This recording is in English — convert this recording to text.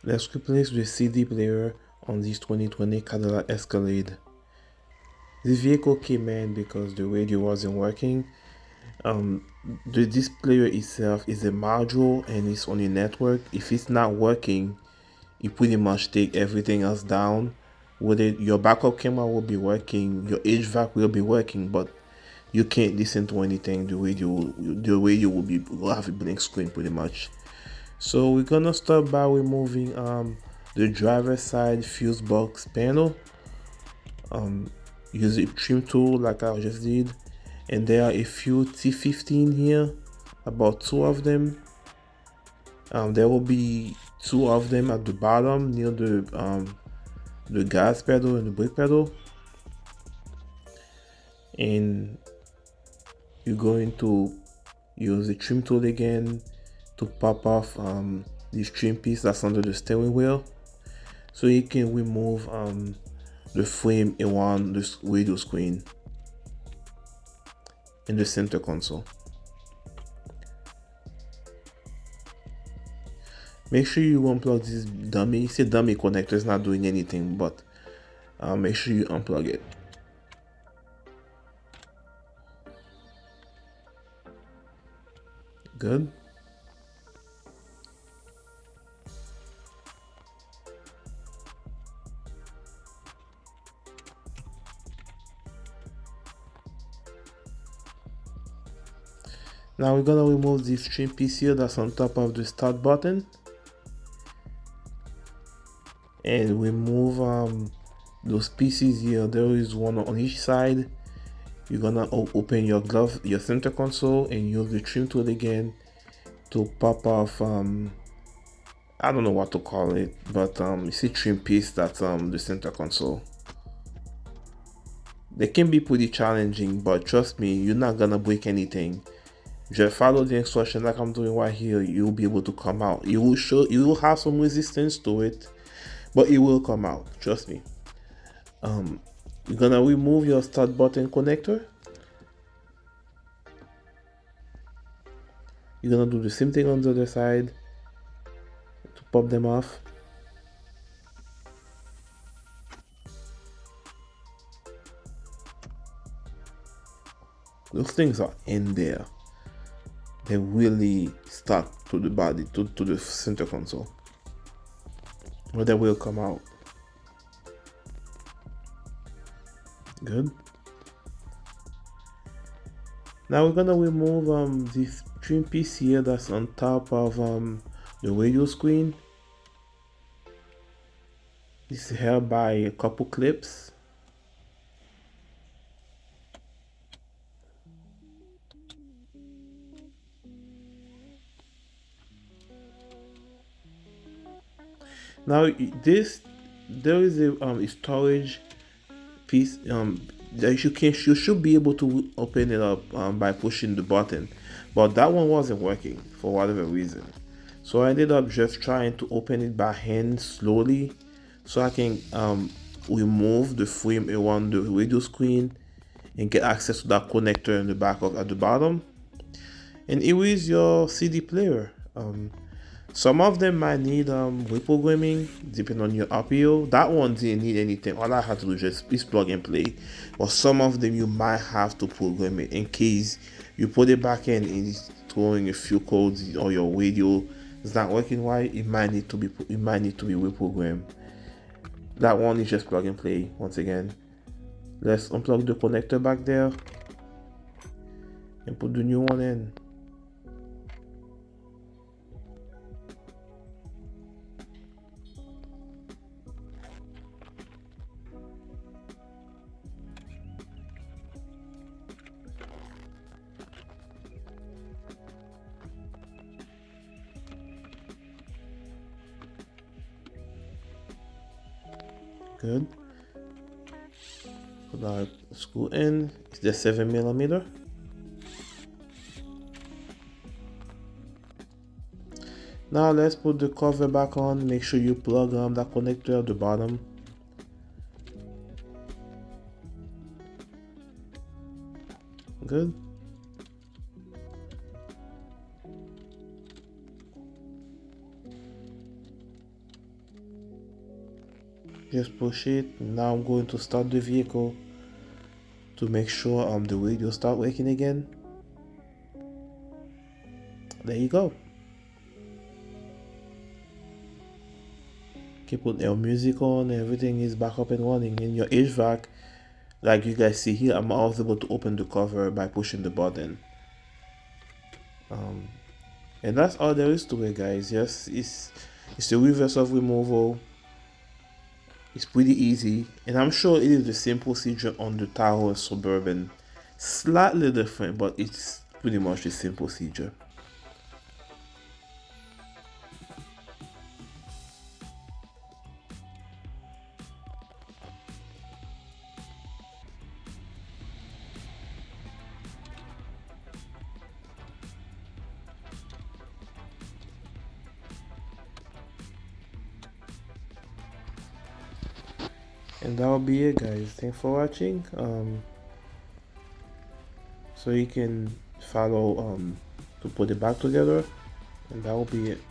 Let's replace the CD player on this 2020 Cadillac Escalade. The vehicle came in because the radio wasn't working. The disc player itself is a module and it's on a network. If it's not working, you pretty much take everything else down. With it, your backup camera will be working, your HVAC will be working, but you can't listen to anything. The radio will have a blank screen pretty much. So we're gonna start by removing the driver side fuse box panel. Use a trim tool like I just did, and there are a few T15 here, about two of them. There will be two of them at the bottom near the gas pedal and the brake pedal, and you're going to use the trim tool again to pop off this trim piece that's under the steering wheel, so you can remove the frame around this radio screen in the center console. Make sure you unplug this dummy. It's a dummy connector, it's not doing anything, but make sure you unplug it. Good. Now we're gonna remove this trim piece here that's on top of the start button, and remove those pieces here. There is one on each side. You're gonna open your center console, and use the trim tool again to pop off I don't know what to call it, but it's a trim piece that's the center console. They can be pretty challenging, but trust me, you're not gonna break anything. Just follow the instruction like I'm doing right here. You'll be able to come out. You will have some resistance to it, but it will come out, trust me. You're gonna remove your start button connector. You're gonna do the same thing on the other side to pop them off. Those things are in there. They really stuck to the body, to the center console, but they will come out. Good. Now we're gonna remove this trim piece here that's on top of the radio screen. This is held by a couple clips. Now there is a storage piece that you should be able to open it up by pushing the button, but that one wasn't working for whatever reason. So I ended up just trying to open it by hand slowly, so I can remove the frame around the radio screen and get access to that connector in the back at the bottom. And here is your CD player. Some of them might need reprogramming depending on your RPO. That one didn't need anything. All I had to do just is plug and play. But some of them you might have to program it in case you put it back in and it's throwing a few codes, or your radio is not working right. It might need to be reprogrammed. That one is just plug and play. Once again, let's unplug the connector back there and put the new one in. Good. Put our screw in. It's the 7mm. Now let's put the cover back on. Make sure you plug that connector at the bottom. Good. Just push it. Now I'm going to start the vehicle to make sure the radio start working again. There you go. Can put your music on, everything is back up and running. In your HVAC, like you guys see here, I'm also able to open the cover by pushing the button. And that's all there is to it, guys. Yes, it's the reverse of removal. It's pretty easy, and I'm sure it is the same procedure on the Tahoe and Suburban. Slightly different, but it's pretty much the same procedure. And that'll be it, guys. Thanks for watching. So you can follow to put it back together, and that will be it.